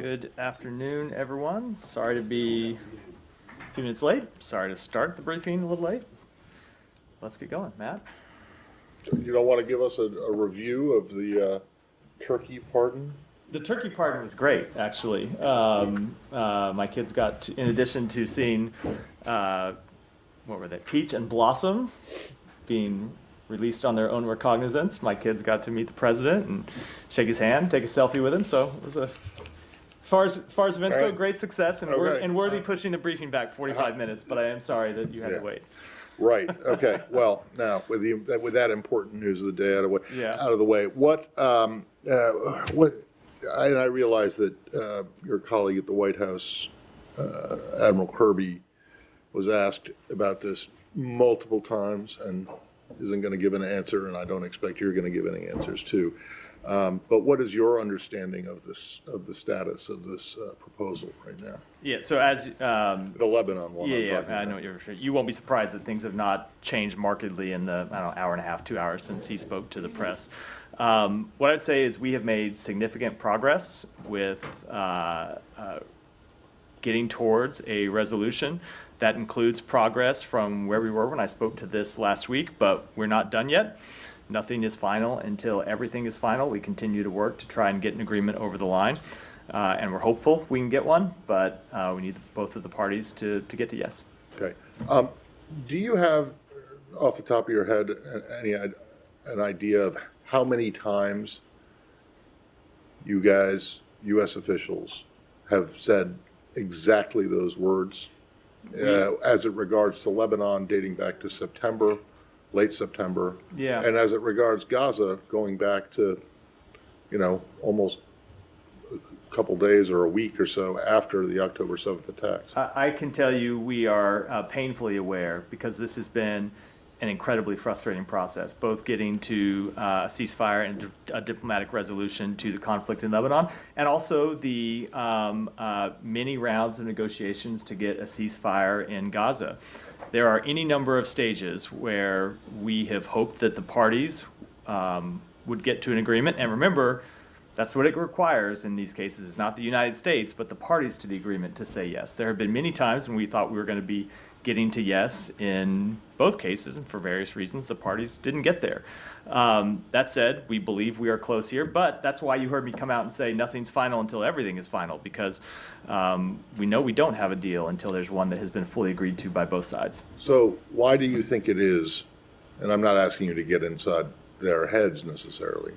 Good afternoon, everyone. Sorry to be a few minutes late. Sorry to start the briefing a little late. Let's get going. Matt? You don't want to give us a review of the turkey pardon? The turkey pardon was great, actually. My kids got, in addition to seeing, what were they, Peach and Blossom being released on their own recognizance, my kids got to meet the president and shake his hand, take a selfie with him. So it was as far as events go, great success, and worthy pushing the briefing back 45 minutes. But I am sorry that you had to wait. Right. Okay. Well, now with that important news of the day out of the way, what I realize that your colleague at the White House, Admiral Kirby, was asked about this multiple times and isn't going to give an answer, and I don't expect you're going to give any answers too. But what is your understanding of the status of this proposal right now? Yeah. So as the Lebanon one. Yeah, I know what you're referring. You won't be surprised that things have not changed markedly in the hour and a half, 2 hours since he spoke to the press. What I'd say is we have made significant progress with getting towards a resolution. That includes progress from where we were when I spoke to this last week, but we're not done yet. Nothing is final until everything is final. We continue to work to try and get an agreement over the line, and we're hopeful we can get one, but we need both of the parties to get to yes. Okay. Do you have, off the top of your head, an idea of how many times you guys, U.S. officials, have said exactly those words as it regards to Lebanon dating back to September, late September, and as it regards Gaza going back to, almost a couple days or a week or so after the October 7th attacks? I can tell you we are painfully aware, because this has been an incredibly frustrating process, both getting to a ceasefire and a diplomatic resolution to the conflict in Lebanon, and also the many rounds of negotiations to get a ceasefire in Gaza. There are any number of stages where we have hoped that the parties would get to an agreement. And remember, that's what it requires in these cases. It's not the United States, but the parties to the agreement to say yes. There have been many times when we thought we were going to be getting to yes in both cases, and for various reasons, the parties didn't get there. That said, we believe we are close here, but that's why you heard me come out and say nothing's final until everything is final, because we know we don't have a deal until there's one that has been fully agreed to by both sides. So why do you think it is, and I'm not asking you to get inside their heads necessarily,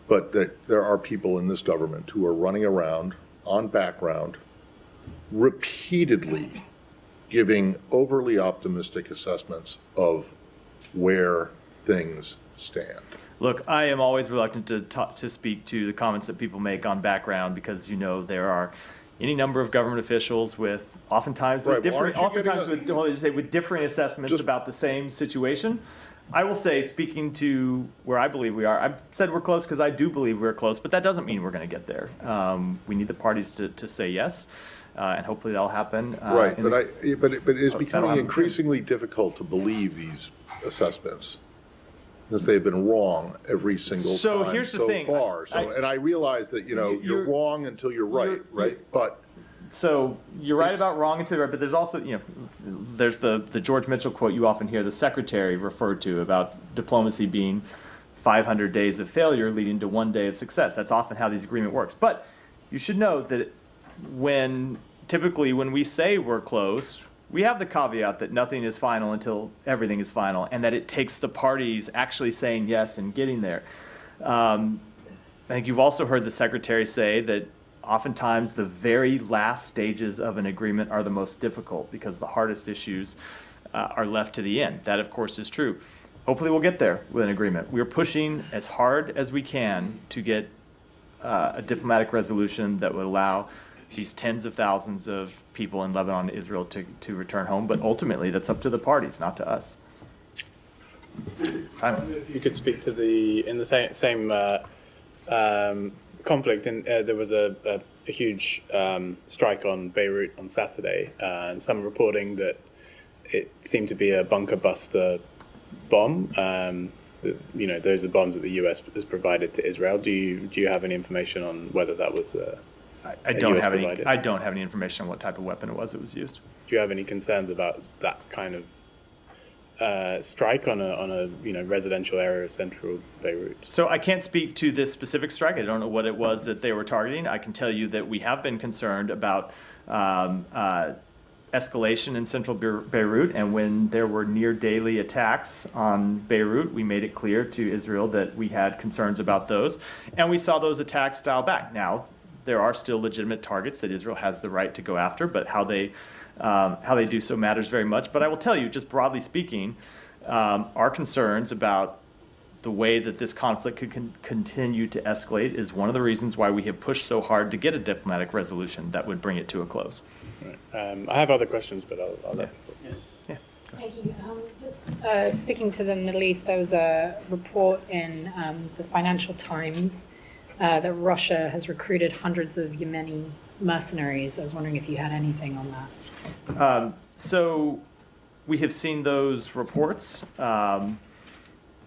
but that there are people in this government who are running around on background repeatedly giving overly optimistic assessments of where things stand? Look, I am always reluctant to speak to the comments that people make on background, because there are any number of government officials with oftentimes with different assessments about the same situation. I will say, speaking to where I believe we are, I've said we're close because I do believe we're close, but that doesn't mean we're going to get there. We need the parties to say yes. And hopefully that'll happen. Right, but it is becoming increasingly difficult to believe these assessments, because they've been wrong every single time so far. And I realize that you're wrong until you're right. But so you're right about wrong until you're right. But there's also there's the George Mitchell quote you often hear the secretary referred to about diplomacy being 500 days of failure leading to 1 day of success. That's often how this agreement works. But you should know that typically when we say we're close, we have the caveat that nothing is final until everything is final, and that it takes the parties actually saying yes and getting there. I think you've also heard the secretary say that oftentimes the very last stages of an agreement are the most difficult, because the hardest issues are left to the end. That, of course, is true. Hopefully we'll get there with an agreement. We're pushing as hard as we can to get a diplomatic resolution that would allow these tens of thousands of people in Lebanon and Israel to return home. But ultimately, that's up to the parties, not to us. Simon? If you could speak to in the same conflict, and there was a huge strike on Beirut on Saturday, and some reporting that it seemed to be a bunker buster bomb. Those are bombs that the U.S. has provided to Israel. Do you have any information on whether that was I that don't US have any. provided? I don't have any information on what type of weapon it was that was used. Do you have any concerns about that kind of strike on a residential area of central Beirut? So I can't speak to this specific strike. I don't know what it was that they were targeting. I can tell you that we have been concerned about escalation in central Beirut, and when there were near daily attacks on Beirut, we made it clear to Israel that we had concerns about those, and we saw those attacks dial back. Now, there are still legitimate targets that Israel has the right to go after, but how they do so matters very much. But I will tell you, just broadly speaking, our concerns about the way that this conflict could continue to escalate is one of the reasons why we have pushed so hard to get a diplomatic resolution that would bring it to a close. Right. I have other questions, but I'll let Yeah. Thank you. Just sticking to the Middle East, there was a report in the Financial Times that Russia has recruited hundreds of Yemeni mercenaries. I was wondering if you had anything on that. So we have seen those reports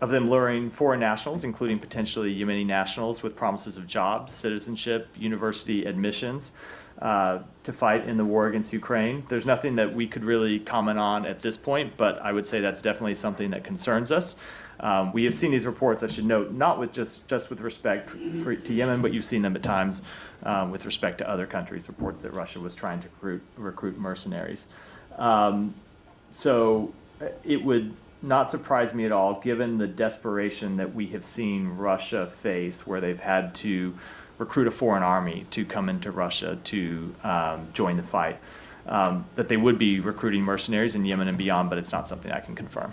of them luring foreign nationals, including potentially Yemeni nationals, with promises of jobs, citizenship, university admissions, to fight in the war against Ukraine. There's nothing that we could really comment on at this point, but I would say that's definitely something that concerns us. We have seen these reports, I should note, not with just with respect to Yemen, but you've seen them at times with respect to other countries, reports that Russia was trying to recruit mercenaries. So it would not surprise me at all, given the desperation that we have seen Russia face, where they've had to recruit a foreign army to come into Russia to join the fight, that they would be recruiting mercenaries in Yemen and beyond, but it's not something I can confirm.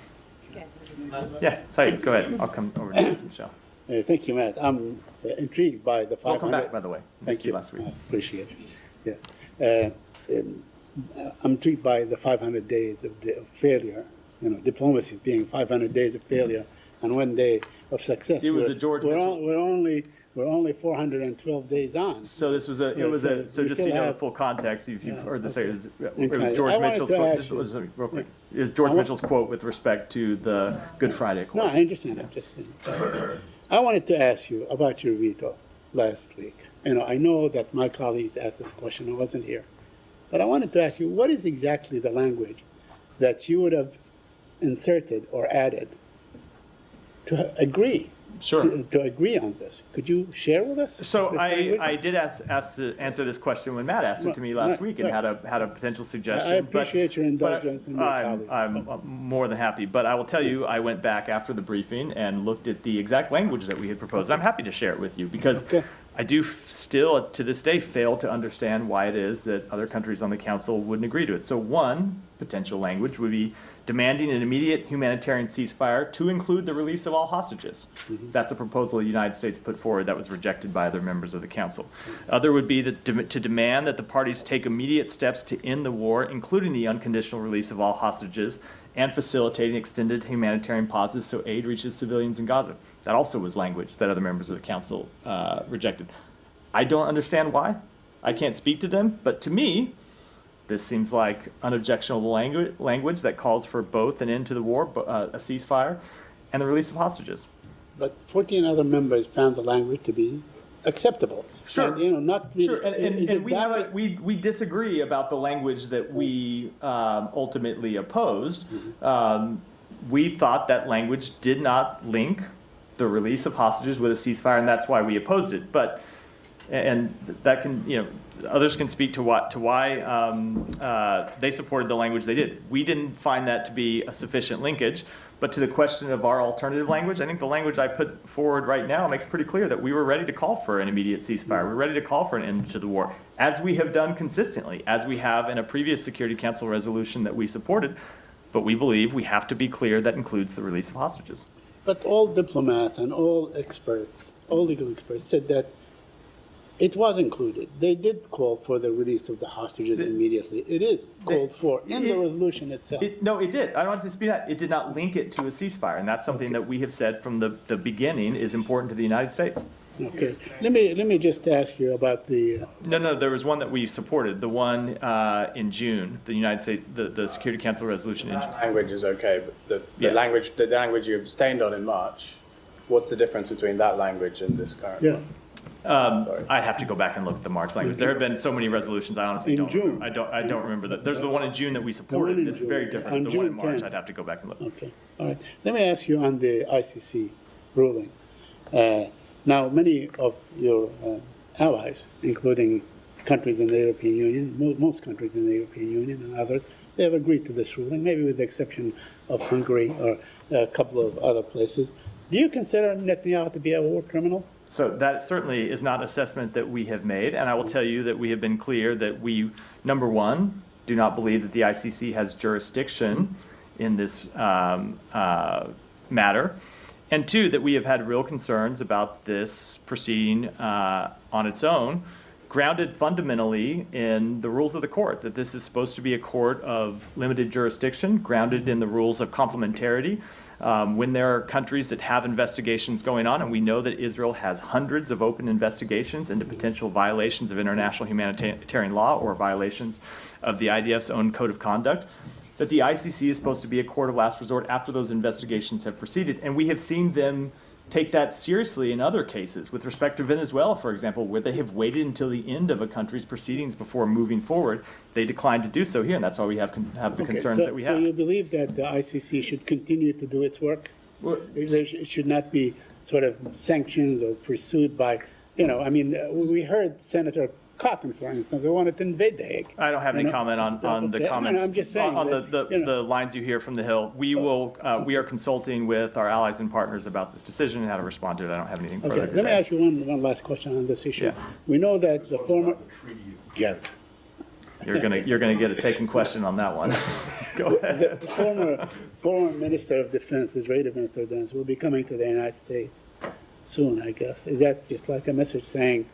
Yeah, Saeed, go ahead. I'll come over to this, Michelle. Thank you, Matt. I'm intrigued by the 500. Welcome back, by the way. Thank you. Last week. I appreciate it. Yeah. I'm intrigued by the 500 days of failure. Diplomacy being 500 days of failure and 1 day of success. It was a George Mitchell. We're only 412 days on. So this was so just so you know the full context, if you've heard this, it was George Mitchell's quote. Just real quick. It was George Mitchell's quote with respect to the Good Friday Accords. No, I understand. I'm just saying. I wanted to ask you about your veto last week. I know that my colleagues asked this question. I wasn't here. But I wanted to ask you, what is exactly the language that you would have inserted or added to agree? Sure. To agree on this. Could you share with us? So I did answer this question when Matt asked it to me last week and had a potential suggestion. I appreciate your indulgence in your colleague. I'm more than happy. But I will tell you, I went back after the briefing and looked at the exact language that we had proposed. I'm happy to share it with you because I do still, to this day, fail to understand why it is that other countries on the Council wouldn't agree to it. So one potential language would be demanding an immediate humanitarian ceasefire to include the release of all hostages. Mm-hmm. That's a proposal the United States put forward that was rejected by other members of the Council. Other would be to demand that the parties take immediate steps to end the war, including the unconditional release of all hostages and facilitating extended humanitarian pauses so aid reaches civilians in Gaza. That also was language that other members of the Council rejected. I don't understand why. I can't speak to them, but to me, this seems like unobjectionable language that calls for both an end to the war, a ceasefire, and the release of hostages. But 14 other members found the language to be acceptable. Sure. And, not really, sure. And we disagree about the language that we ultimately opposed. Mm-hmm. We thought that language did not link the release of hostages with a ceasefire, and that's why we opposed it. But and that can, others can speak to why they supported the language they did. We didn't find that to be a sufficient linkage. But to the question of our alternative language, I think the language I put forward right now makes pretty clear that we were ready to call for an immediate ceasefire. We're ready to call for an end to the war, as we have done consistently, as we have in a previous Security Council resolution that we supported. But we believe we have to be clear that includes the release of hostages. But all diplomats and all experts, all legal experts, said that it was included. They did call for the release of the hostages immediately. It is called for in the resolution itself. No, it did. I don't want to dispute that. It did not link it to a ceasefire, and that's something that we have said from the beginning is important to the United States. Okay. Let me just ask you about the... No, there was one that we supported, the one in June, the United States, the Security Council resolution in June. Language is okay, but the language you abstained on in March, what's the difference between that language and this current one? I'd have to go back and look at the March language. There have been so many resolutions. I honestly In don't. June. I don't remember that. There's the one in June that we supported. in It's June. very different. On The one in June March, 10. I'd have to go back and look. Okay, all right. Let me ask you on the ICC ruling. Now, many of your allies, including countries in the European Union, most countries in the European Union and others, they have agreed to this ruling, maybe with the exception of Hungary or a couple of other places. Do you consider Netanyahu to be a war criminal? So that certainly is not an assessment that we have made, and I will tell you that we have been clear that we, number one, do not believe that the ICC has jurisdiction in this matter, and two, that we have had real concerns about this proceeding on its own, grounded fundamentally in the rules of the court, that this is supposed to be a court of limited jurisdiction, grounded in the rules of complementarity. When there are countries that have investigations going on, and we know that Israel has hundreds of open investigations into potential violations of international humanitarian law or violations of the IDF's own code of conduct, that the ICC is supposed to be a court of last resort after those investigations have proceeded. And we have seen them take that seriously in other cases. With respect to Venezuela, for example, where they have waited until the end of a country's proceedings before moving forward, they declined to do so here, and that's why we have the concerns that we have. So you believe that the ICC should continue to do its work? Well, There should not be sort of sanctions or pursued by, I mean, we heard Senator Cotton, for instance, who wanted to invade the Hague. I don't have any comment on the Okay. comments. I'm just saying on that, the lines you hear from the Hill. We are consulting with our allies and partners about this decision and how to respond to it. I don't have anything further Okay, to let me say. ask you one last question on this issue. Yeah. We know that the former, Ghent. You're gonna get a taken question on that one. Go ahead. the former Minister of Defense, Israeli Minister of Defense, will be coming to the United States soon, I guess. Is that just like a message saying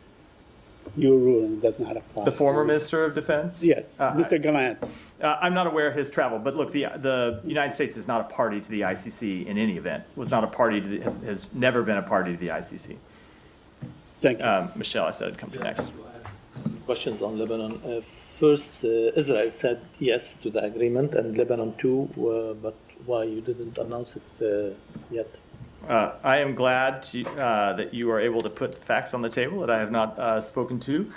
your ruling does not apply? The former Minister of Defense? Yes, Mr. Gallant. I'm not aware of his travel, but look, the United States is not a party to the ICC in any event. Was not a party to has never been a party to the ICC. Thank you. Michelle, I said I'd come to next. Questions on Lebanon. First, Israel said yes to the agreement, and Lebanon too, but why you didn't announce it yet? I am glad that you are able to put facts on the table that I have not spoken to.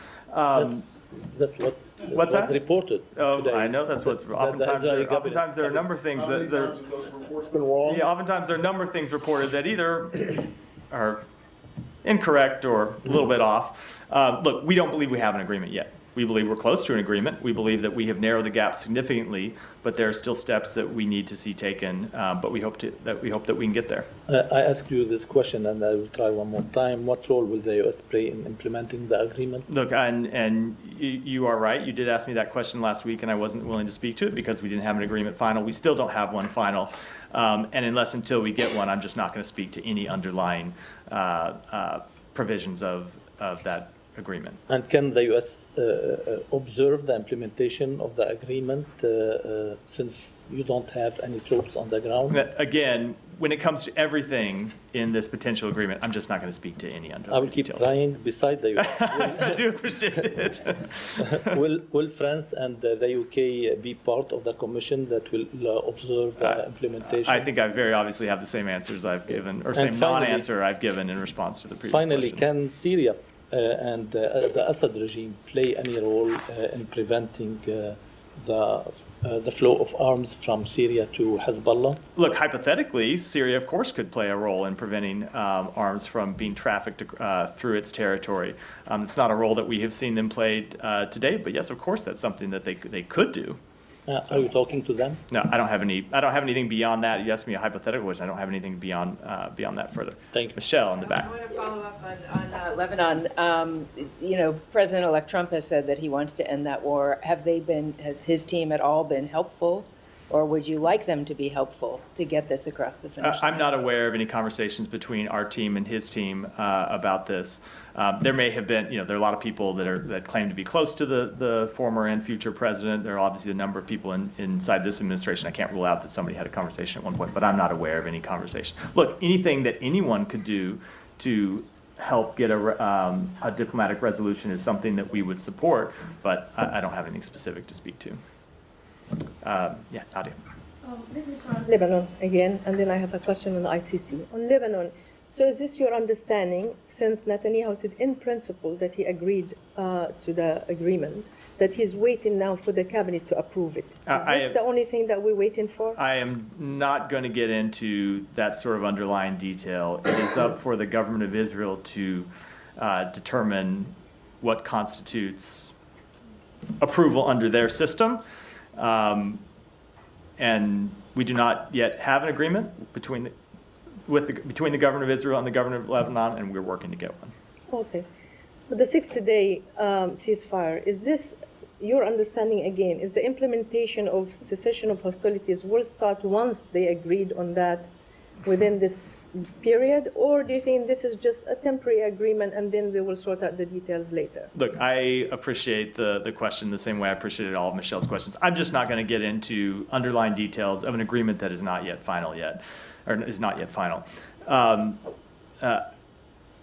That's what What's was that? reported Oh, today. I know that's what's oftentimes. Oftentimes there are a number of things that there. Those reports been wrong? Yeah, oftentimes there are a number of things reported that either are incorrect or a little bit off. Look, we don't believe we have an agreement yet. We believe we're close to an agreement. We believe that we have narrowed the gap significantly, but there are still steps that we need to see taken. But we hope that we can get there. I asked you this question, and I will try one more time. What role will the U.S. play in implementing the agreement? Look, and you are right. You did ask me that question last week, and I wasn't willing to speak to it because we didn't have an agreement final. We still don't have one final, and until we get one, I'm just not going to speak to any underlying provisions of that agreement. And can the U.S. Observe the implementation of the agreement since you don't have any troops on the ground? Again, when it comes to everything in this potential agreement, I'm just not going to speak to any underlying I will keep details. trying beside the U.S. I do appreciate it. Will France and the UK be part of the commission that will observe the implementation? I think I very obviously have the same answers I've given, or same finally- non-answer I've given in response to the previous Finally, questions. can Syria and the Assad regime play any role in preventing the flow of arms from Syria to Hezbollah? Look, hypothetically, Syria, of course, could play a role in preventing arms from being trafficked through its territory. It's not a role that we have seen them play today, but yes, of course, that's something that they could do. Are you talking to them? No, I don't have anything beyond that. You asked me a hypothetical question. I don't have anything beyond that further. Thank you. Michelle in the back. I want to follow up on Lebanon. President-elect Trump has said that he wants to end that war. Has his team at all been helpful, or would you like them to be helpful to get this across the finish line? I'm not aware of any conversations between our team and his team about this. There may have been, there are a lot of people that claim to be close to the former and future president. There are obviously a number of people inside this administration. I can't rule out that somebody had a conversation at one point, but I'm not aware of any conversation. Look, anything that anyone could do to help get a diplomatic resolution is something that we would support, but I don't have anything specific to speak to. Nadia. Let me try Lebanon again, and then I have a question on the ICC. On Lebanon, So is this your understanding, since Netanyahu said in principle that he agreed to the agreement, that he's waiting now for the cabinet to approve it? Is this the only thing that we're waiting for? I am not going to get into that sort of underlying detail. It is up for the government of Israel to determine what constitutes approval under their system. And we do not yet have an agreement between the government of Israel and the government of Lebanon, and we're working to get one. Okay. But the 60-day ceasefire, is this your understanding again? Is the implementation of cessation of hostilities will start once they agreed on that within this period, or do you think this is just a temporary agreement and then they will sort out the details later? Look, I appreciate the question the same way I appreciated all of Michelle's questions. I'm just not going to get into underlying details of an agreement that is not yet final yet, or is not yet final.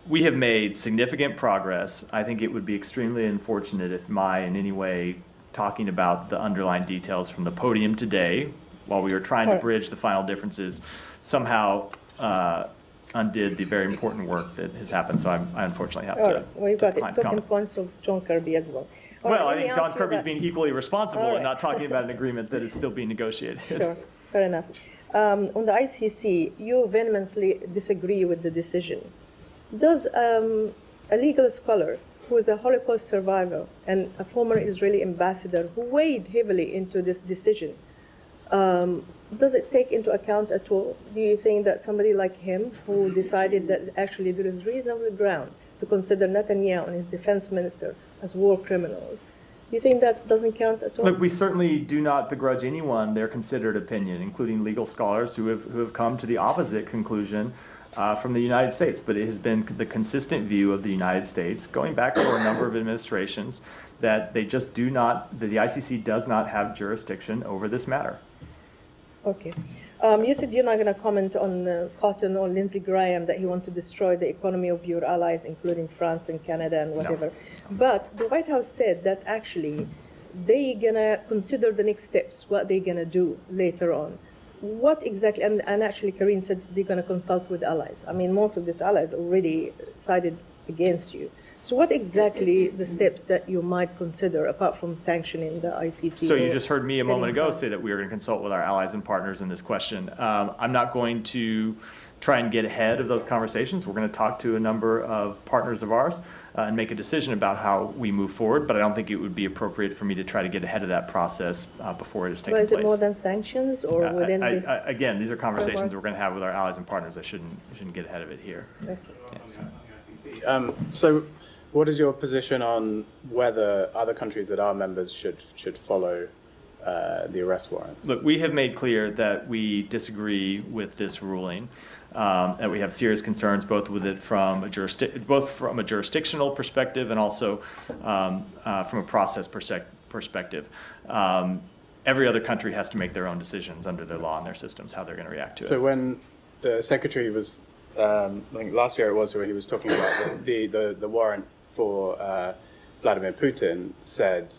We have made significant progress. I think it would be extremely unfortunate if in any way, talking about the underlying details from the podium today, while we were trying to bridge the final differences, somehow undid the very important work that has happened. So I unfortunately have to. Well, you've got decline talking comment. points of John Kirby as well. Well, I think John Kirby's being equally responsible and not talking about an agreement that is still being negotiated. Sure, fair enough. On the ICC, you vehemently disagree with the decision. Does a legal scholar who is a Holocaust survivor and a former Israeli ambassador who weighed heavily into this decision, does it take into account at all? Do you think that somebody like him, who decided that actually there is reasonable ground to consider Netanyahu and his defense minister as war criminals, you think that doesn't count at all? Look, we certainly do not begrudge anyone their considered opinion, including legal scholars who have come to the opposite conclusion from the United States. But it has been the consistent view of the United States, going back for a number of administrations, that they just do not, that the ICC does not have jurisdiction over this matter. Okay. You said you're not going to comment on Cotton or Lindsey Graham, that he wants to destroy the economy of your allies, including France and Canada and whatever. No. But the White House said that actually they're going to consider the next steps, what they're going to do later on. What exactly, and actually Karine said they're going to consult with allies. I mean, most of these allies already sided against you. So what exactly the steps that you might consider, apart from sanctioning the ICC? So you just heard me a moment ago say that we are going to consult with our allies and partners in this question. I'm not going to try and get ahead of those conversations. We're going to talk to a number of partners of ours and make a decision about how we move forward, but I don't think it would be appropriate for me to try to get ahead of that process before it has taken place. Is it more than sanctions or within this? Again, these are conversations we're going to have with our allies and partners. I shouldn't get ahead of it here. Okay. Yeah, so what is your position on whether other countries that are members should follow the arrest warrant? Look, we have made clear that we disagree with this ruling, that we have serious concerns both with it from a jurisdictional perspective and also from a process perspective. Every other country has to make their own decisions under their law and their systems, how they're going to react to it. So when the secretary was, I think last year it was, where he was talking about the warrant for Vladimir Putin, said,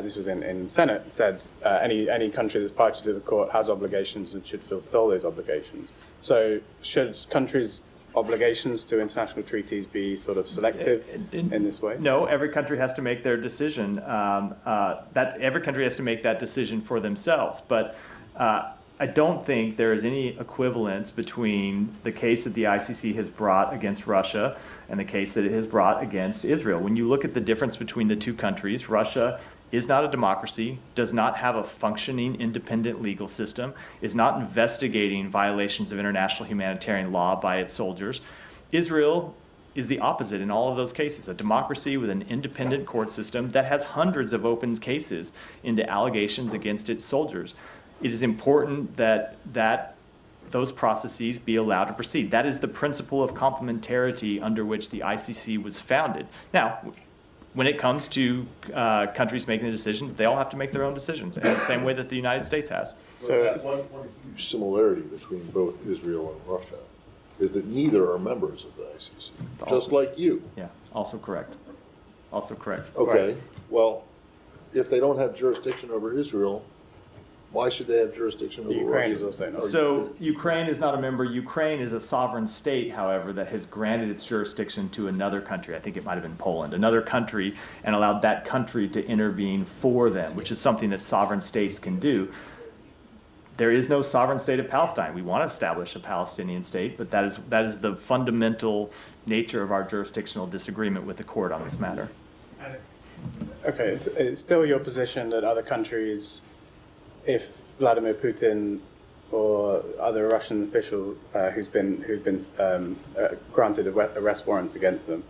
this was in Senate, said any country that's party to the court has obligations and should fulfill those obligations. So should countries' obligations to international treaties be sort of selective in this way? No, every country has to make their decision. Every country has to make that decision for themselves. But I don't think there is any equivalence between the case that the ICC has brought against Russia and the case that it has brought against Israel. When you look at the difference between the two countries, Russia is not a democracy, does not have a functioning independent legal system, is not investigating violations of international humanitarian law by its soldiers. Israel is the opposite in all of those cases, a democracy with an independent court system that has hundreds of open cases into allegations against its soldiers. It is important that those processes be allowed to proceed. That is the principle of complementarity under which the ICC was founded. Now, when it comes to countries making the decision, they all have to make their own decisions, in the same way that the United States has. So one huge similarity between both Israel and Russia is that neither are members of the ICC, just like you. Yeah, also correct. Also correct. Okay, Right. well, if they don't have jurisdiction over Israel, Why should they have jurisdiction over Ukraine Russia? is also not. So Ukraine is not a member. Ukraine is a sovereign state, however, that has granted its jurisdiction to another country. I think it might have been Poland, another country, and allowed that country to intervene for them, which is something that sovereign states can do. There is no sovereign state of Palestine. We want to establish a Palestinian state, but that is the fundamental nature of our jurisdictional disagreement with the court on this matter. Okay, it's still your position that other countries, if Vladimir Putin or other Russian official who've been granted arrest warrants against them,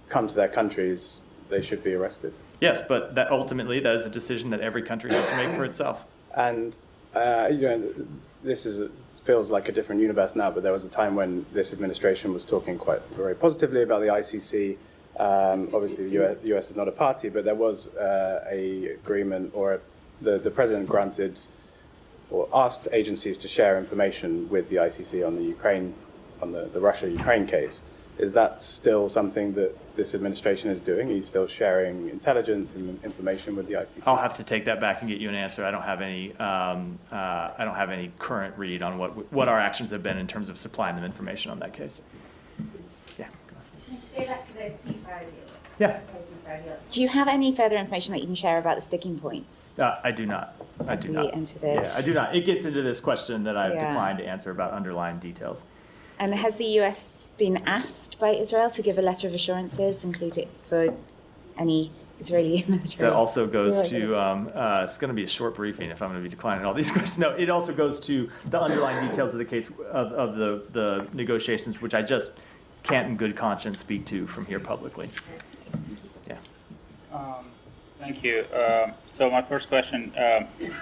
come to their countries, they should be arrested. Yes, but that ultimately that is a decision that every country has to make for itself. And this feels like a different universe now, but there was a time when this administration was talking very positively about the ICC. Obviously, the US is not a party, but there was a agreement, or the president granted or asked agencies to share information with the ICC on the Ukraine, on the Russia-Ukraine case. Is that still something that this administration is doing? Are you still sharing intelligence and information with the ICC? I'll have to take that back and get you an answer. I don't have any current read on what our actions have been in terms of supplying them information on that case. Yeah. Can you say that to the ceasefire deal? Yeah. Do you have any further information that you can share about the sticking points? I do not. I do not. Yeah, I do not. It gets into this question that I've declined to answer about underlying details. And has the US been asked by Israel to give a letter of assurances, including for any Israeli military? That also goes to, it's going to be a short briefing if I'm going to be declining all these questions. No, it also goes to the underlying details of the case, of the negotiations, which I just can't in good conscience speak to from here publicly. Yeah. Thank you. So my first question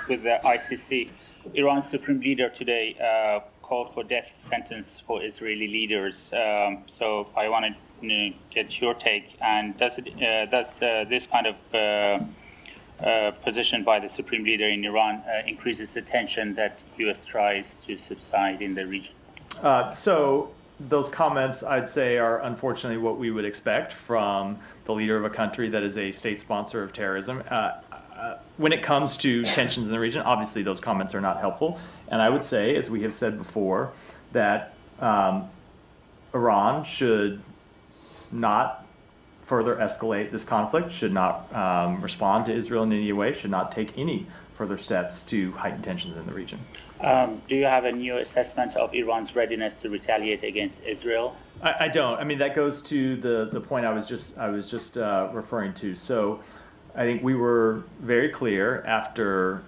with the ICC, Iran's supreme leader today called for death sentence for Israeli leaders. So I wanted to get your take. And does this kind of position by the supreme leader in Iran increases the tension that U.S. tries to subside in the region? So those comments, I'd say, are unfortunately what we would expect from the leader of a country that is a state sponsor of terrorism. When it comes to tensions in the region, obviously those comments are not helpful. And I would say, as we have said before, that Iran should not further escalate this conflict, should not respond to Israel in any way, should not take any further steps to heighten tensions in the region. Do you have a new assessment of Iran's readiness to retaliate against Israel? I don't. I mean, that goes to the point I was just referring to. So I think we were very clear after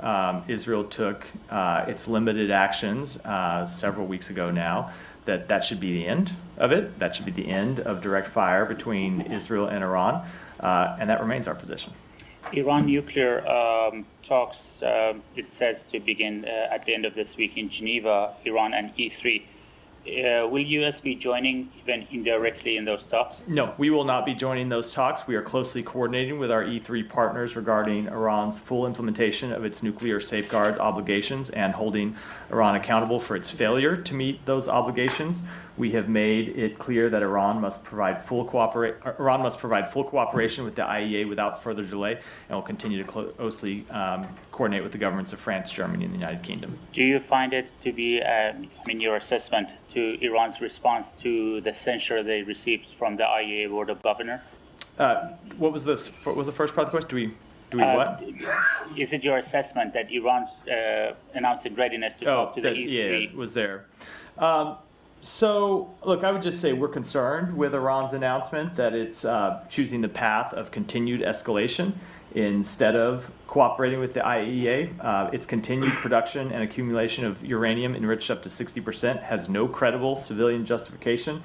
Israel took its limited actions several weeks ago now that should be the end of it. That should be the end of direct fire between Israel and Iran, and that remains our position. Iran nuclear talks, it says to begin at the end of this week in Geneva, Iran and E3. Will U.S. be joining even indirectly in those talks? No, we will not be joining those talks. We are closely coordinating with our E3 partners regarding Iran's full implementation of its nuclear safeguards obligations and holding Iran accountable for its failure to meet those obligations. We have made it clear that Iran must provide full cooperation with the IAEA without further delay, and will continue to closely coordinate with the governments of France, Germany, and the United Kingdom. Do you find it to be, your assessment to Iran's response to the censure they received from the IAEA Board of Governors? What was the first part of the question? Do we what? Is it your assessment that Iran's announcing readiness to talk to the E3? Yeah, it was there. So, look, I would just say we're concerned with Iran's announcement that it's choosing the path of continued escalation instead of cooperating with the IAEA. Its continued production and accumulation of uranium enriched up to 60% has no credible civilian justification.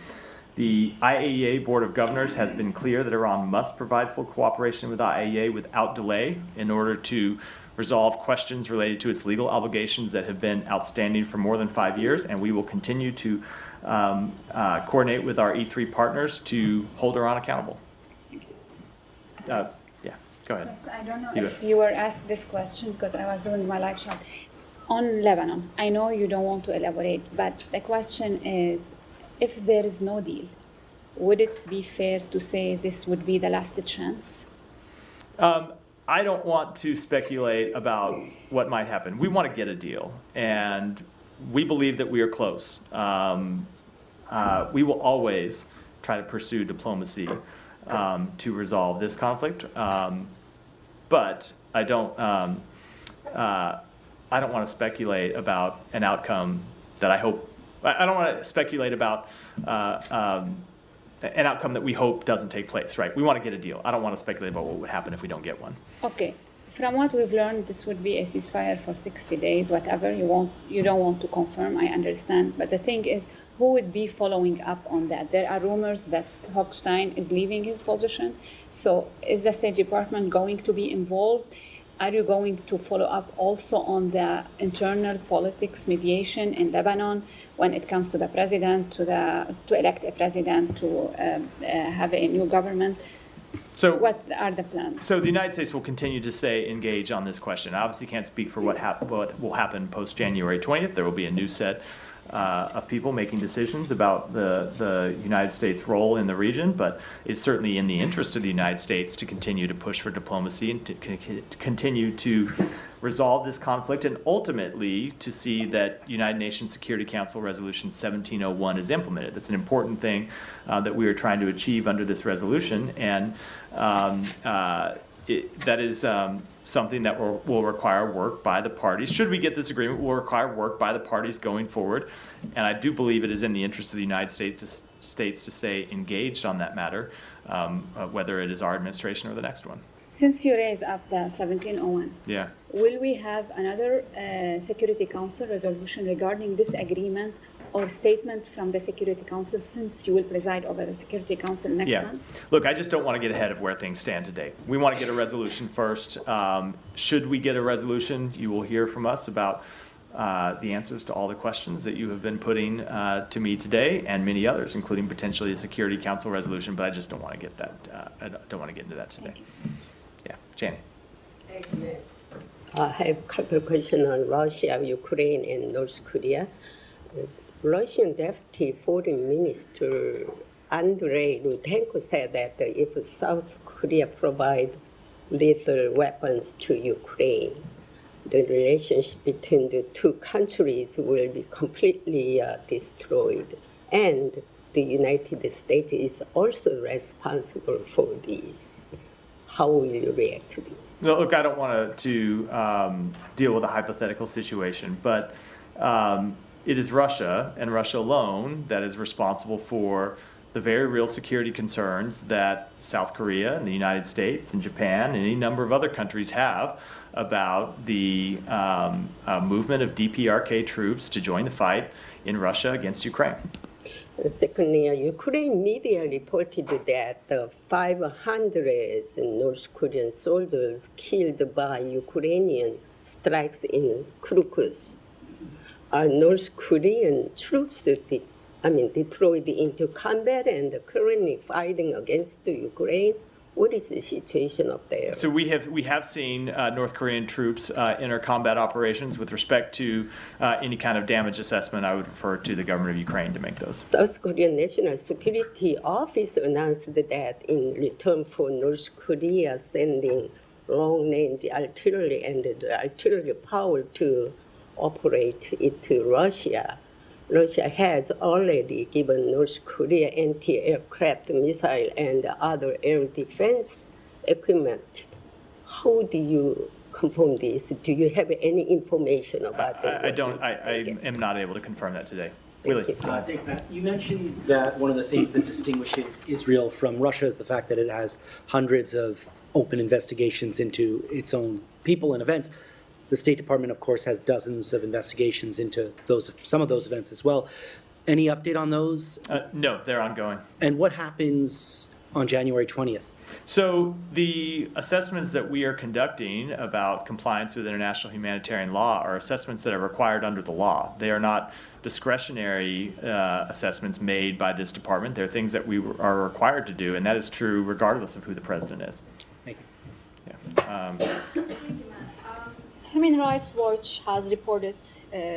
The IAEA Board of Governors has been clear that Iran must provide full cooperation with the IAEA without delay in order to resolve questions related to its legal obligations that have been outstanding for more than 5 years, and we will continue to coordinate with our E3 partners to hold Iran accountable. Yeah, go ahead. I don't know if you were asked this question because I was doing my live shot on Lebanon. I know you don't want to elaborate, but the question is, if there is no deal, would it be fair to say this would be the last chance? I don't want to speculate about what might happen. We want to get a deal, and we believe that we are close. We will always try to pursue diplomacy to resolve this conflict, but I don't want to speculate about an outcome that I hope. I don't want to speculate about an outcome that we hope doesn't take place, right? We want to get a deal. I don't want to speculate about what would happen if we don't get one. Okay. From what we've learned, this would be a ceasefire for 60 days, whatever. You don't want to confirm, I understand. But the thing is, who would be following up on that? There are rumors that Hochstein is leaving his position. So is the State Department going to be involved? Are you going to follow up also on the internal politics mediation in Lebanon when it comes to the president, to elect a president, to have a new government? So what are the plans? So the United States will continue to stay engaged on this question. I obviously can't speak for what will happen post January 20th. There will be a new set of people making decisions about the United States' role in the region, but it's certainly in the interest of the United States to continue to push for diplomacy and to continue to resolve this conflict, and ultimately to see that United Nations Security Council Resolution 1701 is implemented. That's an important thing that we are trying to achieve under this resolution, and that is something that will require work by the parties. Should we get this agreement, will require work by the parties going forward, and I do believe it is in the interest of the United States to stay engaged on that matter, whether it is our administration or the next one. Since you raised up the 1701, yeah, will we have another Security Council resolution regarding this agreement or statement from the Security Council, since you will preside over the Security Council next month? Look, I just don't want to get ahead of where things stand today. We want to get a resolution first. Should we get a resolution, you will hear from us about the answers to all the questions that you have been putting to me today, and many others, including potentially a Security Council resolution. But I just don't want to get that. I don't want to get into that today. Yeah, Janie. Thank you. I have a couple of questions on Russia, Ukraine, and North Korea. Russian Deputy Foreign Minister Andrei Rutenko said that if South Korea provide lethal weapons to Ukraine, the relationship between the two countries will be completely destroyed. And the United States is also responsible for this. How will you react to this? No, look, I don't want to deal with a hypothetical situation, but it is Russia and Russia alone that is responsible for the very real security concerns that South Korea and the United States and Japan and any number of other countries have about the movement of DPRK troops to join the fight in Russia against Ukraine. Secondly, Ukraine media reported that 500 North Korean soldiers killed by Ukrainian strikes in Kyrgyz. Are North Korean troops deployed into combat and currently fighting against Ukraine? What is the situation up there? So we have seen North Korean troops enter combat operations. With respect to any kind of damage assessment, I would refer to the government of Ukraine to make those. South Korean National Security Office announced that in return for North Korea sending long-range artillery and the artillery power to operate it to Russia, Russia has already given North Korea anti-aircraft missile and other air defense equipment. How do you confirm this? Do you have any information about that? I don't. I am not able to confirm that today. Willie. Thanks, Matt. You mentioned that one of the things that distinguishes Israel from Russia is the fact that it has hundreds of open investigations into its own people and events. The State Department, of course, has dozens of investigations into some of those events as well. Any update on those? No, they're ongoing. And what happens on January 20th? So the assessments that we are conducting about compliance with international humanitarian law are assessments that are required under the law. They are not discretionary assessments made by this department. They're things that we are required to do, and that is true regardless of who the president is. Thank you. Yeah. Human Rights Watch has reported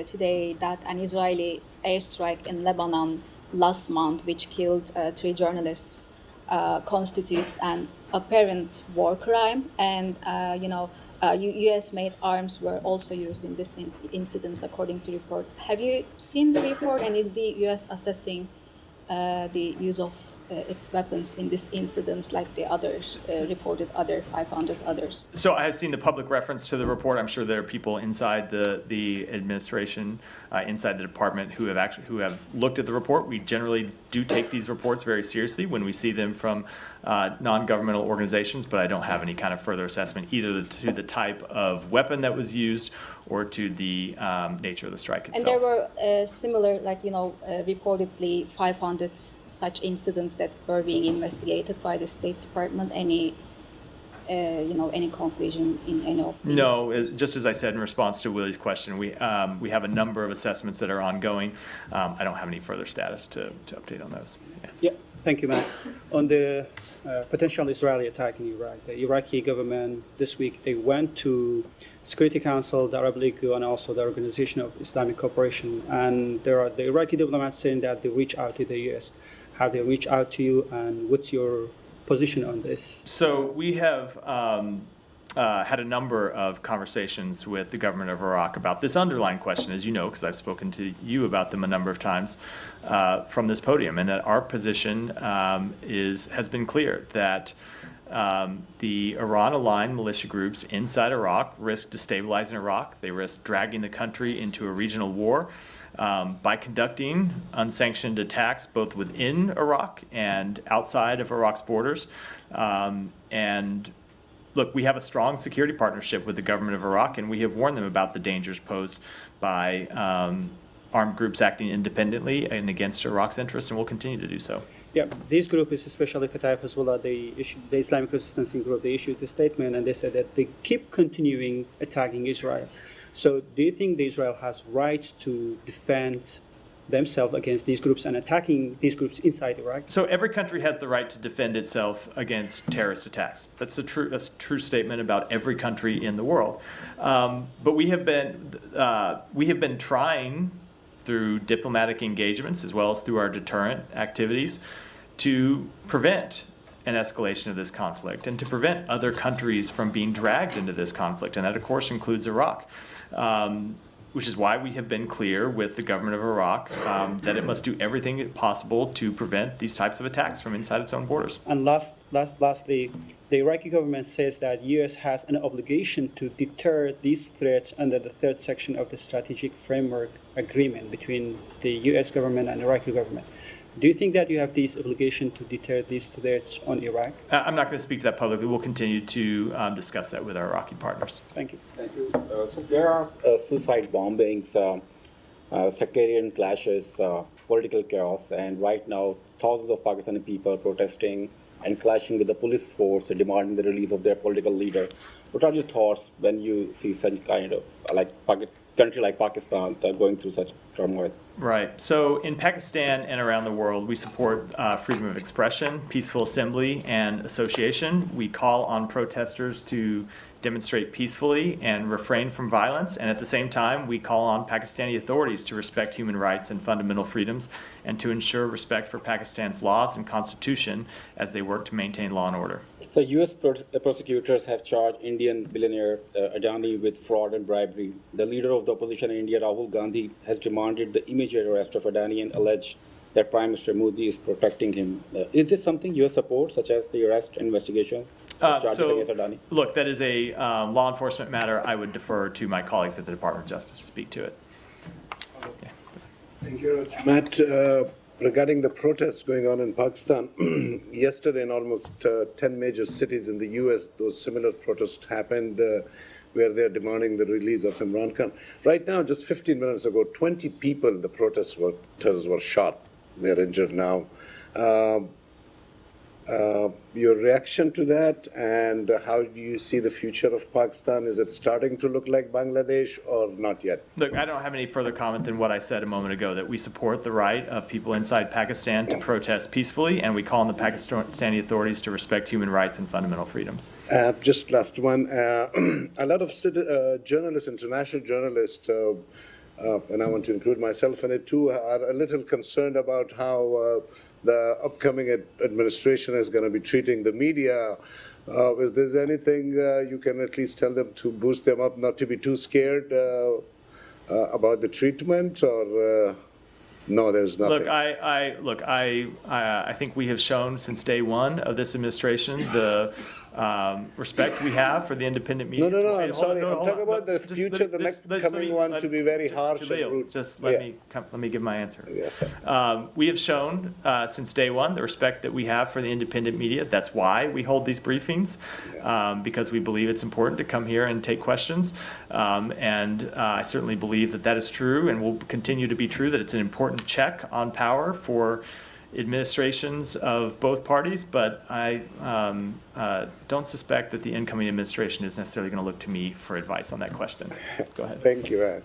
today that an Israeli airstrike in Lebanon last month, which killed 3 journalists, constitutes an apparent war crime, and U.S.-made arms were also used in this incident, according to report. Have you seen the report, and is the U.S. assessing the use of its weapons in this incidents like the others, reported other 500 others? So I have seen the public reference to the report. I'm sure there are people inside the administration, inside the department, who have looked at the report. We generally do take these reports very seriously when we see them from non-governmental organizations, but I don't have any kind of further assessment either to the type of weapon that was used or to the nature of the strike itself. And there were similar, reportedly 500 such incidents that were being investigated by the State Department. Any conclusion in any of these? No, just as I said in response to Willie's question, we have a number of assessments that are ongoing. I don't have any further status to update on those. Yeah, thank you, Matt. On the potential Israeli attack in Iraq, the Iraqi government this week, they went to Security Council, the Arab League, and also the Organization of Islamic Cooperation, and there are the Iraqi diplomats saying that they reach out to the U.S. Have they reached out to you, and what's your position on this? So we have had a number of conversations with the government of Iraq about this underlying question, as you know, because I've spoken to you about them a number of times from this podium, and that our position has been clear that the Iran-aligned militia groups inside Iraq risk destabilizing Iraq. They risk dragging the country into a regional war by conducting unsanctioned attacks both within Iraq and outside of Iraq's borders. And look, we have a strong security partnership with the government of Iraq, and we have warned them about the dangers posed by armed groups acting independently and against Iraq's interests, and we'll continue to do so. Yeah, these groups, especially Kataib Hezbollah, the Islamic Resistance Group, they issued a statement and they said that they keep continuing attacking Israel. So do you think that Israel has rights to defend themselves against these groups and attacking these groups inside Iraq? So every country has the right to defend itself against terrorist attacks. That's a true statement about every country in the world. But we have been trying through diplomatic engagements as well as through our deterrent activities to prevent an escalation of this conflict and to prevent other countries from being dragged into this conflict. And that, of course, includes Iraq, which is why we have been clear with the government of Iraq that it must do everything possible to prevent these types of attacks from inside its own borders. And lastly, the Iraqi government says that U.S. has an obligation to deter these threats under the third section of the Strategic Framework Agreement between the U.S. government and the Iraqi government. Do you think that you have this obligation to deter these threats on Iraq? I'm not going to speak to that publicly. We'll continue to discuss that with our Iraqi partners. Thank you. Thank you. So there are suicide bombings, sectarian clashes, political chaos, and right now thousands of Pakistani people protesting and clashing with the police force and demanding the release of their political leader. What are your thoughts when you see such kind of country like Pakistan going through such turmoil? Right. So in Pakistan and around the world, we support freedom of expression, peaceful assembly, and association. We call on protesters to demonstrate peacefully and refrain from violence. And at the same time, we call on Pakistani authorities to respect human rights and fundamental freedoms and to ensure respect for Pakistan's laws and constitution as they work to maintain law and order. So U.S. prosecutors have charged Indian billionaire Adani with fraud and bribery. The leader of the opposition in India, Rahul Gandhi, has demanded the immediate arrest of Adani and alleged that Prime Minister Modi is protecting him. Is this something U.S. supports, such as the arrest investigation? Look, that is a law enforcement matter. I would defer to my colleagues at the Department of Justice to speak to it. Yeah. Thank you, Matt. Regarding the protests going on in Pakistan, yesterday in almost 10 major cities in the U.S., those similar protests happened where they're demanding the release of Imran Khan. Right now, just 15 minutes ago, 20 people in the protesters were shot. They're injured now. Your reaction to that, and how do you see the future of Pakistan? Is it starting to look like Bangladesh or not yet? Look, I don't have any further comment than what I said a moment ago, that we support the right of people inside Pakistan to protest peacefully, and we call on the Pakistani authorities to respect human rights and fundamental freedoms. Just last one. A lot of journalists, international journalists, and I want to include myself in it too, are a little concerned about how the upcoming administration is going to be treating the media. Is there anything you can at least tell them to boost them up, not to be too scared about the treatment, or no, there's nothing? Look, I think we have shown since day one of this administration the respect we have for the independent media. No, I'm sorry. I'm talking about the future, the next coming one to be very harsh and rude. Just let me give my answer. Yes, sir. We have shown since day one the respect that we have for the independent media. That's why we hold these briefings, because we believe it's important to come here and take questions. And I certainly believe that that is true and will continue to be true, that it's an important check on power for administrations of both parties, but I don't suspect that the incoming administration is necessarily going to look to me for advice on that question. Go ahead. Thank you, Ed.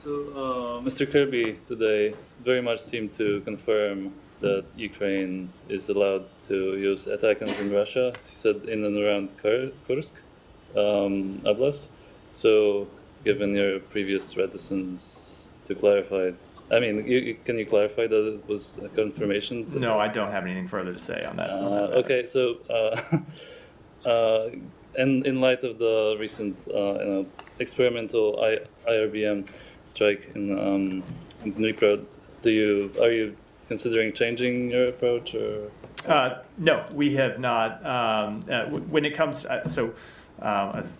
Mr. Kirby today very much seemed to confirm that Ukraine is allowed to use ATACMS in Russia. He said in and around Kursk, Oblast. So, given your previous reticence to clarify, I mean, can you clarify that it was a confirmation? No, I don't have anything further to say on that. Okay, so in light of the recent experimental IRBM strike in Dnipro, are you considering changing your approach, or? No, we have not. When it comes,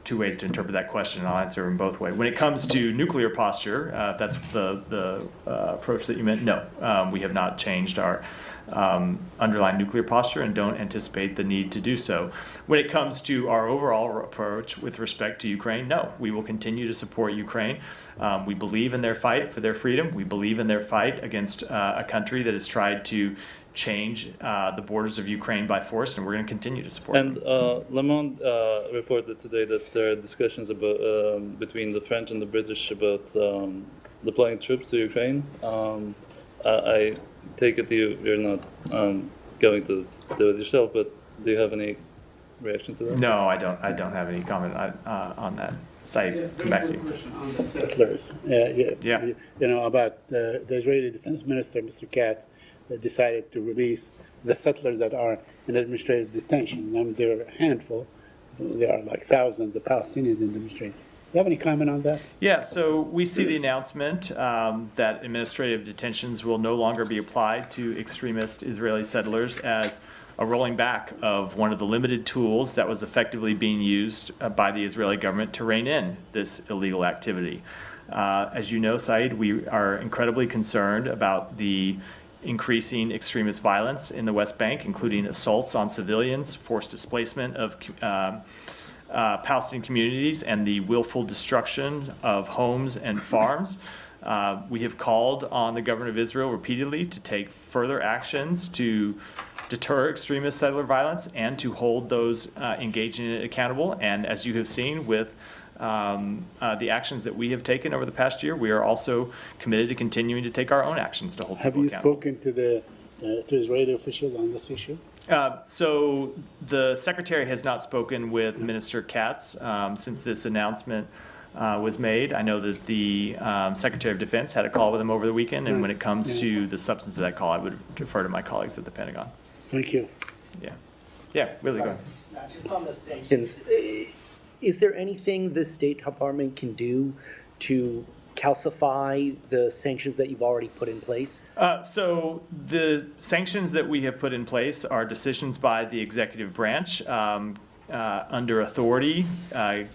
two ways to interpret that question, and I'll answer in both ways. When it comes to nuclear posture, if that's the approach that you meant, no, we have not changed our underlying nuclear posture and don't anticipate the need to do so. When it comes to our overall approach with respect to Ukraine, no, we will continue to support Ukraine. We believe in their fight for their freedom. We believe in their fight against a country that has tried to change the borders of Ukraine by force, and we're going to continue to support them. Le Monde reported today that there are discussions about between the French and the British about deploying troops to Ukraine. I take it you're not going to do it yourself, but do you have any reaction to that? No, I don't have any comment on that. Saeed, come back to you. On the settlers. You know, about the Israeli Defense Minister, Mr. Katz, decided to release the settlers that are in administrative detention. I mean, there are a handful. There are like thousands of Palestinians in administrative. Do you have any comment on that? Yeah, so we see the announcement that administrative detentions will no longer be applied to extremist Israeli settlers as a rolling back of one of the limited tools that was effectively being used by the Israeli government to rein in this illegal activity. As you know, Saeed, we are incredibly concerned about the increasing extremist violence in the West Bank, including assaults on civilians, forced displacement of Palestinian communities, and the willful destruction of homes and farms. We have called on the government of Israel repeatedly to take further actions to deter extremist settler violence and to hold those engaging in it accountable. And as you have seen with the actions that we have taken over the past year, we are also committed to continuing to take our own actions to hold people accountable. Have you spoken to the to Israeli officials on this issue? So the secretary has not spoken with Minister Katz since this announcement was made. I know that the Secretary of Defense had a call with him over the weekend, and when it comes to the substance of that call, I would defer to my colleagues at the Pentagon. Thank you. Yeah, really good. Just on the sanctions, is there anything the State Department can do to calcify the sanctions that you've already put in place? So the sanctions that we have put in place are decisions by the executive branch under authority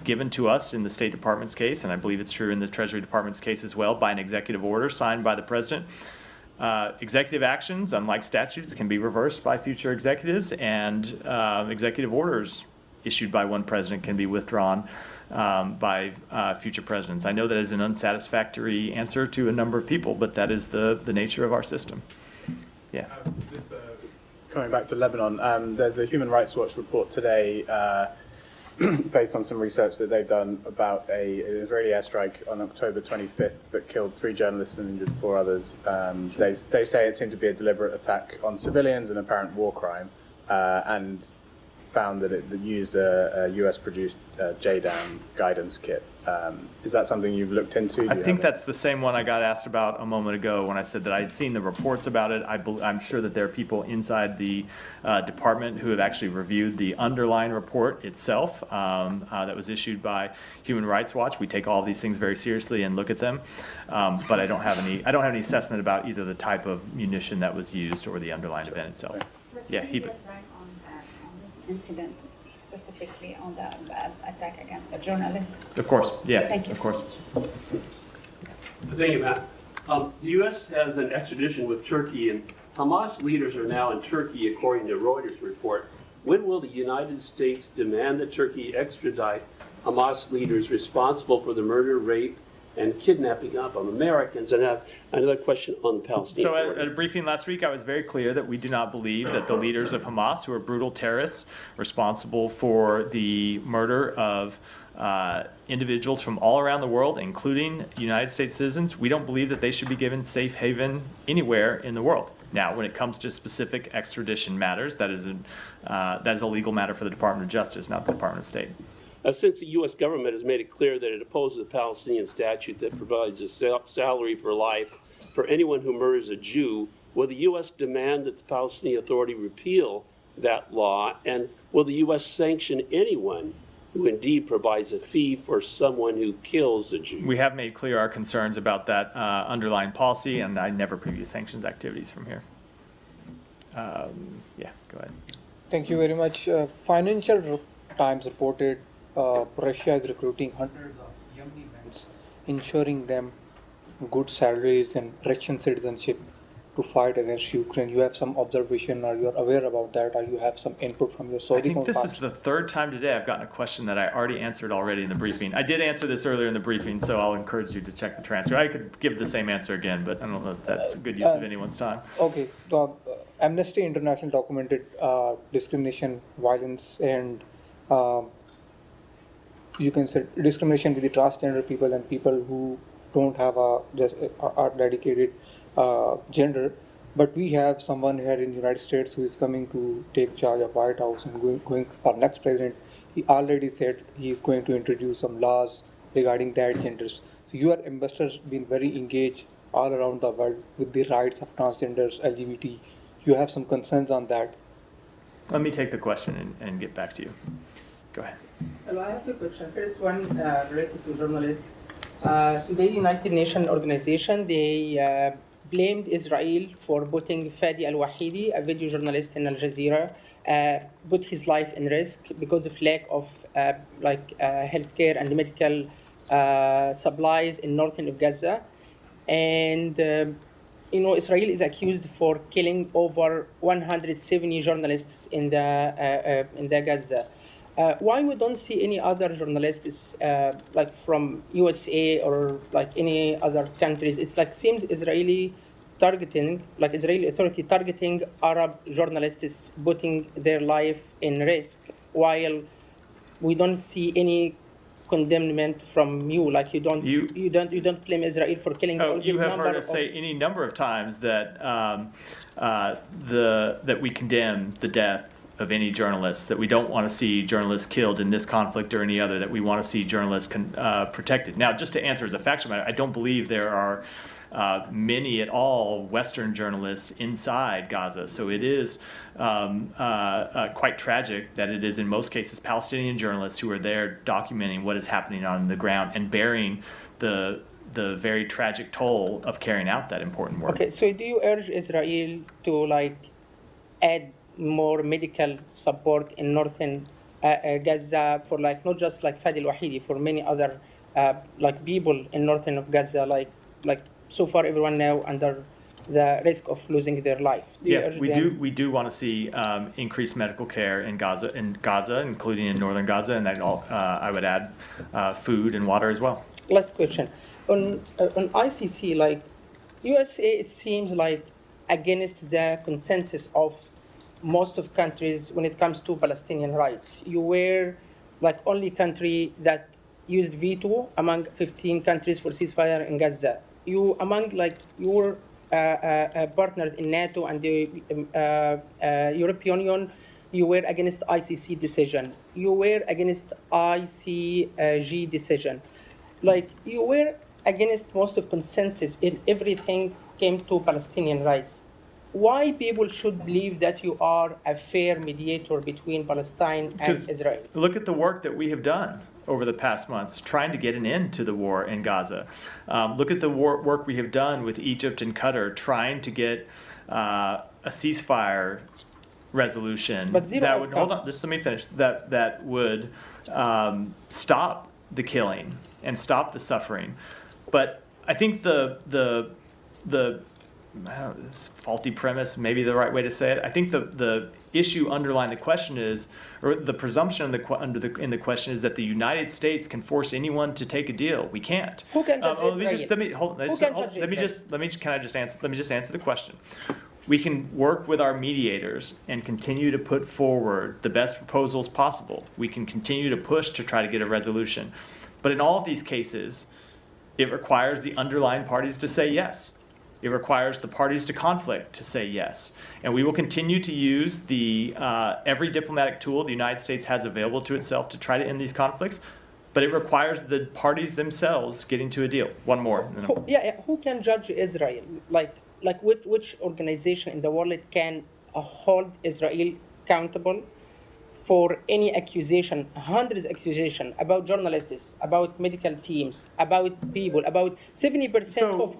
given to us in the State Department's case, and I believe it's true in the Treasury Department's case as well, by an executive order signed by the President. Executive actions, unlike statutes, can be reversed by future executives, and executive orders issued by one president can be withdrawn by future presidents. I know that is an unsatisfactory answer to a number of people, but that is the nature of our system. Yeah. Coming back to Lebanon, there's a Human Rights Watch report today based on some research that they've done about an Israeli airstrike on October 25th that killed 3 journalists and injured 4 others. They say it seemed to be a deliberate attack on civilians, an apparent war crime, and found that it used a US-produced JDAM guidance kit. Is that something you've looked into? I think that's the same one I got asked about a moment ago when I said that I had seen the reports about it. I'm sure that there are people inside the department who have actually reviewed the underlying report itself that was issued by Human Rights Watch. We take all these things very seriously and look at them, but I don't have any assessment about either the type of munition that was used or the underlying event itself. Yeah, on this incident, specifically on the attack against a journalist. Of course, yeah. Thank you. Of course. Thank you, Matt. The U.S. has an extradition with Turkey, and Hamas leaders are now in Turkey, according to Reuters report. When will the United States demand that Turkey extradite Hamas leaders responsible for the murder, rape, and kidnapping of Americans? And I have another question on the Palestinian So border. at a briefing last week, I was very clear that we do not believe that the leaders of Hamas, who are brutal terrorists responsible for the murder of individuals from all around the world, including United States citizens, we don't believe that they should be given safe haven anywhere in the world. Now, when it comes to specific extradition matters, that is a legal matter for the Department of Justice, not the Department of State. Since the U.S. government has made it clear that it opposes the Palestinian statute that provides a salary for life for anyone who murders a Jew, will the U.S. demand that the Palestinian Authority repeal that law? And will the U.S. sanction anyone who indeed provides a fee for someone who kills a Jew? We have made clear our concerns about that underlying policy, and I never preview sanctions activities from here. Yeah, go ahead. Thank you very much. Financial Times reported Russia is recruiting hundreds of Yemeni men, ensuring them good salaries and Russian citizenship to fight against Ukraine. You have some observation, or you are aware about that, or you have some input from your Saudi I think this counterparts? is the third time today I've gotten a question that I already answered already in the briefing. I did answer this earlier in the briefing, so I'll encourage you to check the transcript. I could give the same answer again, but I don't know if that's a good use of anyone's time. Okay. Amnesty International documented discrimination, violence, and you can say discrimination with the transgender people and people who don't have a dedicated gender. But we have someone here in the United States who is coming to take charge of White House and going for next president. He already said he is going to introduce some laws regarding that genders. So your ambassadors been very engaged all around the world with the rights of transgenders, LGBT. You have some concerns on that? Let me take the question and get back to you. Go ahead. Hello, I have two questions. First one related to journalists. Today, United Nations organization, they blamed Israel for putting Fadi al-Wahidi, a video journalist in Al Jazeera, put his life in risk because of lack of healthcare and medical supplies in northern of Gaza. And Israel is accused for killing over 170 journalists in the Gaza. Why we don't see any other journalists like from USA or like any other countries? It's like seems Israeli authority targeting Arab journalists, putting their life in risk, while we don't see any condemnment from you. Like you don't blame Israel for killing all this you have number heard us say any number of times that that we condemn the death of any journalists, that we don't want to see journalists killed in this conflict or any other, that we want to see journalists protected. Now, just to answer as a factual matter, I don't believe there are many at all Western journalists inside Gaza. So it is quite tragic that it is in most cases Palestinian journalists who are there documenting what is happening on the ground and bearing the very tragic toll of carrying out that important work. Okay, so do you urge Israel to add more medical support in northern Gaza for not just Fadi al-Wahidi, for many other people in northern of Gaza, like so far everyone now under the risk of losing their life? We do want to see increased medical care in Gaza, including in northern Gaza, and I would add food and water as well. Last question on ICC, USA, it seems against the consensus of most of countries when it comes to Palestinian rights. You were only country that used veto among 15 countries for ceasefire in Gaza. You among your partners in NATO and the European Union, You were against ICC decision. You were against ICG decision. Like, you were against most of consensus in everything came to Palestinian rights. Why people should believe that you are a fair mediator between Palestine and Israel? Look at the work that we have done over the past months trying to get an end to the war in Gaza. Look at the work we have done with Egypt and Qatar trying to get a ceasefire resolution that would, hold on, just let me finish, that would stop the killing and stop the suffering. But I think the I don't know, this faulty premise, maybe the right way to say it. I think the issue underlying the question is, or the presumption in the question is that the United States can force anyone to take a deal. We can't. Who can judge Israel? Can I just answer the question. We can work with our mediators and continue to put forward the best proposals possible. We can continue to push to try to get a resolution. But in all of these cases, it requires the underlying parties to say yes. It requires the parties to conflict to say yes. And we will continue to use the every diplomatic tool the United States has available to itself to try to end these conflicts. But it requires the parties themselves getting to a deal. One more. Who can judge Israel? Like which organization in the world can hold Israel accountable for any accusation, hundreds of accusations about journalists, about medical teams, about people, about 70% of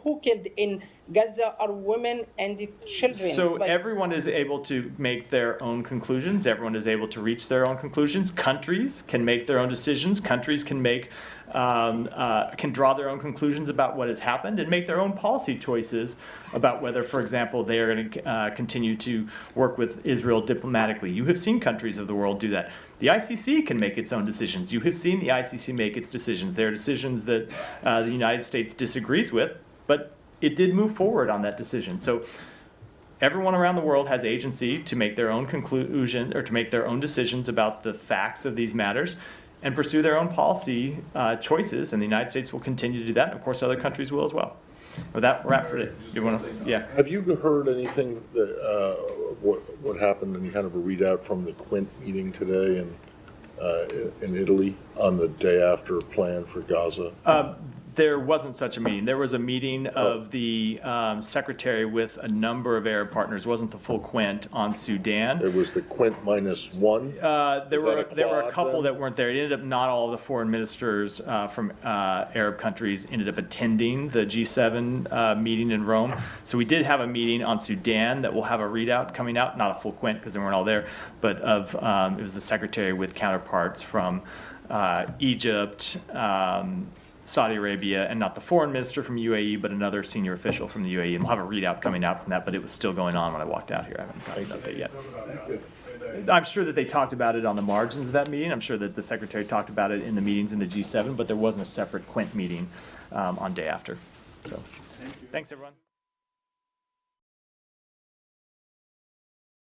who killed in Gaza are women and children. So everyone is able to make their own conclusions. Everyone is able to reach their own conclusions. Countries can make their own decisions. Countries can make can draw their own conclusions about what has happened and make their own policy choices about whether, for example, they are going to continue to work with Israel diplomatically. You have seen countries of the world do that. The ICC can make its own decisions. You have seen the ICC make its decisions. There are decisions that the United States disagrees with, but it did move forward on that decision. So everyone around the world has agency to make their own conclusion or to make their own decisions about the facts of these matters and pursue their own policy choices, and the United States will continue to do that, and of course other countries will as well. With that, wrap for today. You want to? Yeah. Have you heard anything that what happened in kind of a readout from the Quint meeting today in Italy on the day after plan for Gaza? There wasn't such a meeting. There was a meeting of the secretary with a number of Arab partners. It wasn't the full Quint on Sudan. It was the Quint -1. There were a couple that weren't there. It ended up not all of the foreign ministers from Arab countries ended up attending the G7 meeting in Rome. So we did have a meeting on Sudan that will have a readout coming out, not a full Quint because they weren't all there, but it was the secretary with counterparts from Egypt, Saudi Arabia, and not the foreign minister from UAE, but another senior official from the UAE. And we'll have a readout coming out from that, but it was still going on when I walked out here. I haven't gotten an update yet. I'm sure that they talked about it on the margins of that meeting. I'm sure that the secretary talked about it in the meetings in the G7, but there wasn't a separate Quint meeting on day after. So, thanks everyone.